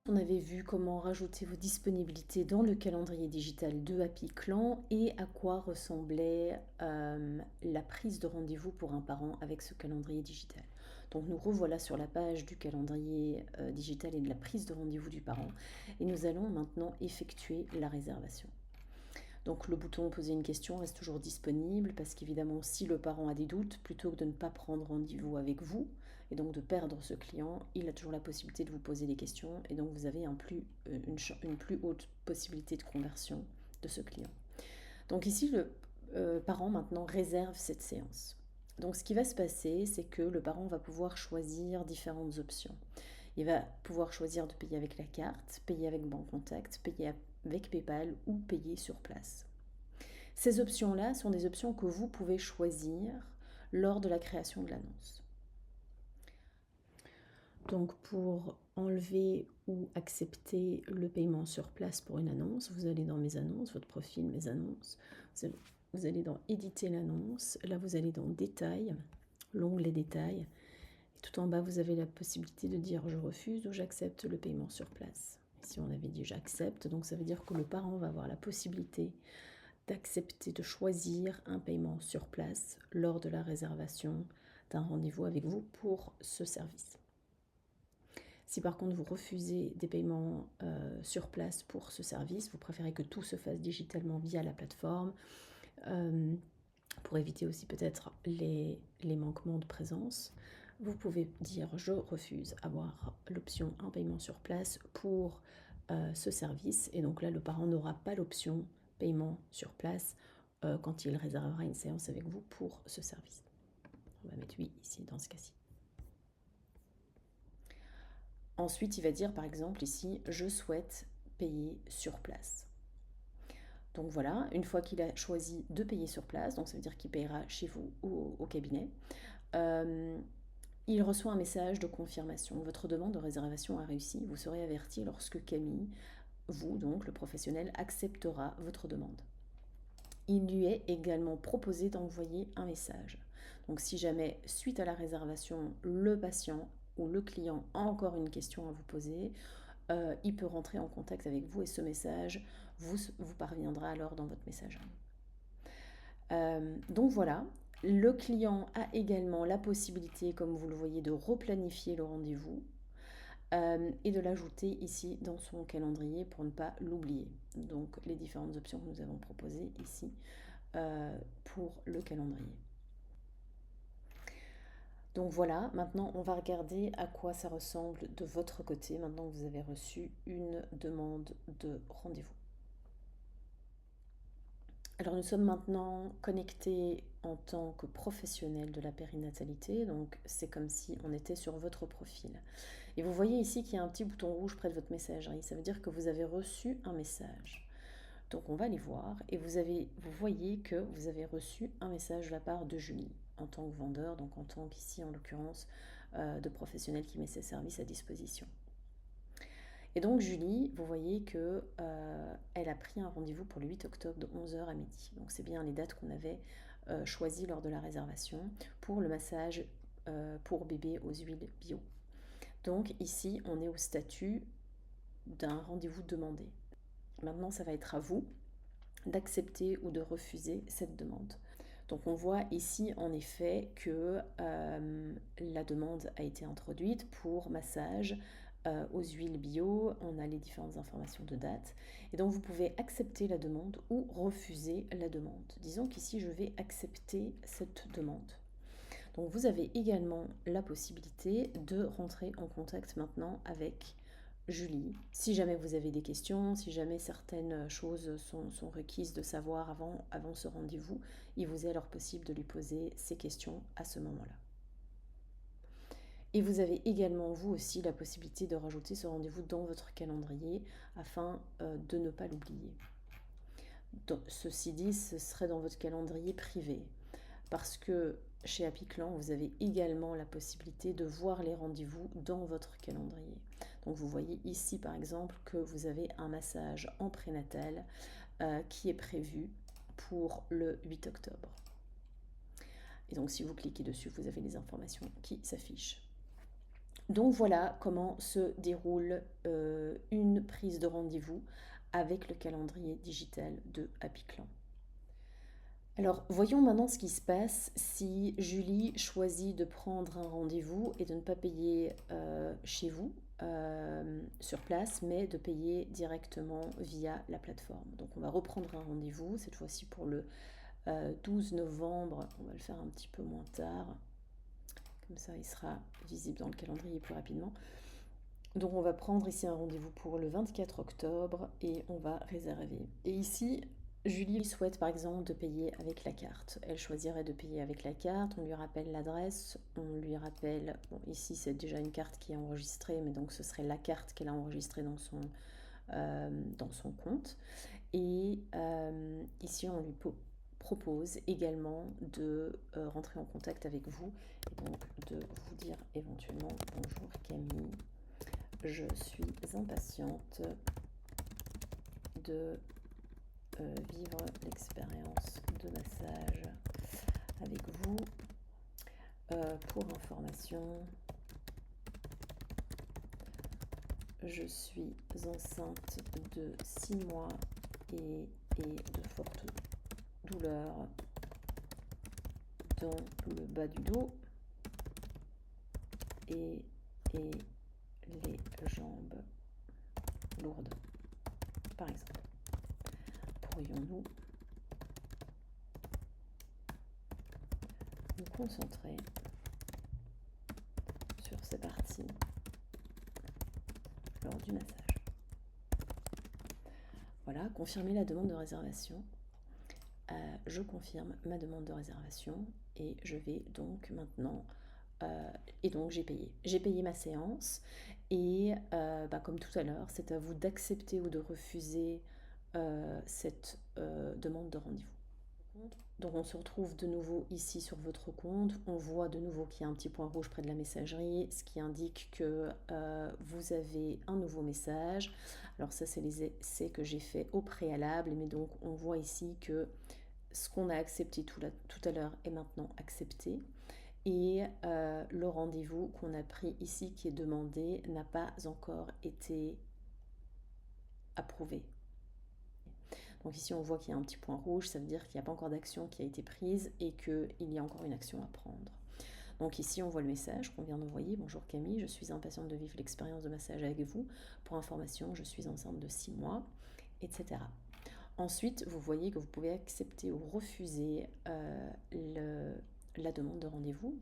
On avait vu comment rajouter vos disponibilités dans le calendrier digital de Happy Clan et à quoi ressemblait la prise de rendez-vous pour un parent avec ce calendrier digital. Donc nous revoilà sur la page du calendrier digital et de la prise de rendez-vous du parent et nous allons maintenant effectuer la réservation. Donc le bouton poser une question reste toujours disponible parce qu'évidemment si le parent a des doutes, plutôt que de ne pas prendre rendez-vous avec vous et donc de perdre ce client, il a toujours la possibilité de vous poser des questions et donc vous avez une plus haute possibilité de conversion de ce client. Donc ici le parent maintenant réserve cette séance. Donc ce qui va se passer, c'est que le parent va pouvoir choisir différentes options. Il va pouvoir choisir de payer avec la carte, payer avec Banque Contact, payer avec PayPal ou payer sur place. Ces options-là sont des options que vous pouvez choisir lors de la création de l'annonce. Donc pour enlever ou accepter le paiement sur place pour une annonce, vous allez dans Mes annonces, votre profil, Mes annonces, vous allez dans Éditer l'annonce, là vous allez dans Détails, l'onglet Détails, et tout en bas vous avez la possibilité de dire je refuse ou j'accepte le paiement sur place. Ici on avait dit j'accepte, donc ça veut dire que le parent va avoir la possibilité d'accepter de choisir un paiement sur place lors de la réservation d'un rendez-vous avec vous pour ce service. Si par contre vous refusez des paiements sur place pour ce service, vous préférez que tout se fasse digitalement via la plateforme, pour éviter aussi peut-être les manquements de présence, vous pouvez dire je refuse avoir l'option un paiement sur place pour ce service, et donc là le parent n'aura pas l'option paiement sur place quand il réservera une séance avec vous pour ce service. On va mettre oui ici dans ce cas-ci. Ensuite, il va dire par exemple ici je souhaite payer sur place. Donc voilà, une fois qu'il a choisi de payer sur place, donc ça veut dire qu'il paiera chez vous au cabinet, il reçoit un message de confirmation. Votre demande de réservation a réussi. Vous serez averti lorsque Camille, vous donc le professionnel, acceptera votre demande. Il lui est également proposé d'envoyer un message. Donc si jamais, suite à la réservation, le patient ou le client a encore une question à vous poser, il peut rentrer en contact avec vous et ce message vous parviendra alors dans votre messagerie. Donc voilà, le client a également la possibilité, comme vous le voyez, de replanifier le rendez-vous et de l'ajouter ici dans son calendrier pour ne pas l'oublier. Donc les différentes options que nous avons proposées ici pour le calendrier. Donc voilà, maintenant on va regarder à quoi ça ressemble de votre côté, maintenant que vous avez reçu une demande de rendez-vous. Alors nous sommes maintenant connectés en tant que professionnels de la périnatalité, donc c'est comme si on était sur votre profil. Et vous voyez ici qu'il y a un petit bouton rouge près de votre messagerie, ça veut dire que vous avez reçu un message. Donc on va aller voir et vous voyez que vous avez reçu un message de la part de Julie en tant que vendeur, donc en tant qu'ici en l'occurrence de professionnel qui met ses services à disposition. Et donc Julie, vous voyez que elle a pris un rendez-vous pour le 8 octobre de 11h à midi. Donc c'est bien les dates qu'on avait choisies lors de la réservation pour le massage pour bébé aux huiles bio. Donc ici, on est au statut d'un rendez-vous demandé. Maintenant, ça va être à vous d'accepter ou de refuser cette demande. Donc on voit ici en effet que la demande a été introduite pour massage aux huiles bio, on a les différentes informations de date, et donc vous pouvez accepter la demande ou refuser la demande. Disons qu'ici je vais accepter cette demande. Donc vous avez également la possibilité de rentrer en contact maintenant avec Julie. Si jamais vous avez des questions, si jamais certaines choses sont requises de savoir avant ce rendez-vous, il vous est alors possible de lui poser ces questions à ce moment-là. Et vous avez également, vous aussi, la possibilité de rajouter ce rendez-vous dans votre calendrier afin de ne pas l'oublier. Ceci dit, ce serait dans votre calendrier privé. Parce que chez Happy Clan, vous avez également la possibilité de voir les rendez-vous dans votre calendrier. Donc vous voyez ici par exemple que vous avez un massage en prénatal qui est prévu pour le 8 octobre. Et donc si vous cliquez dessus, vous avez les informations qui s'affichent. Donc voilà comment se déroule une prise de rendez-vous avec le calendrier digital de HappyClan. Alors voyons maintenant ce qui se passe si Julie choisit de prendre un rendez-vous et de ne pas payer chez vous sur place, mais de payer directement via la plateforme. Donc on va reprendre un rendez-vous, cette fois-ci pour le 12 novembre. On va le faire un petit peu moins tard, comme ça il sera visible dans le calendrier plus rapidement. Donc on va prendre ici un rendez-vous pour le 24 octobre et on va réserver. Et ici, Julie souhaite par exemple de payer avec la carte. Elle choisirait de payer avec la carte, on lui rappelle l'adresse, on lui rappelle, bon ici c'est déjà une carte qui est enregistrée, mais donc ce serait la carte qu'elle a enregistrée dans son compte. Et ici on lui propose également de rentrer en contact avec vous et donc de vous dire éventuellement bonjour Camille. Je suis impatiente de vivre l'expérience de massage avec vous. Pour information, je suis enceinte de 6 mois et de fortes douleurs dans le bas du dos et les jambes lourdes, par exemple. Pourrions-nous nous concentrer sur ces parties lors du massage? Voilà, confirmer la demande de réservation. Je confirme ma demande de réservation et je vais donc maintenant... et donc j'ai payé. J'ai payé ma séance et comme tout à l'heure, c'est à vous d'accepter ou de refuser cette demande de rendez-vous. Donc on se retrouve de nouveau ici sur votre compte. On voit de nouveau qu'il y a un petit point rouge près de la messagerie, ce qui indique que vous avez un nouveau message. Alors ça, c'est les essais que j'ai fait au préalable, mais donc on voit ici que ce qu'on a accepté tout à l'heure est maintenant accepté. Et le rendez-vous qu'on a pris ici, qui est demandé, n'a pas encore été approuvé. Donc ici, on voit qu'il y a un petit point rouge, ça veut dire qu'il n'y a pas encore d'action qui a été prise et qu'il y a encore une action à prendre. Donc ici, on voit le message qu'on vient d'envoyer. Bonjour Camille, je suis impatiente de vivre l'expérience de massage avec vous. Pour information, je suis enceinte de 6 mois, etc. Ensuite, vous voyez que vous pouvez accepter ou refuser la demande de rendez-vous.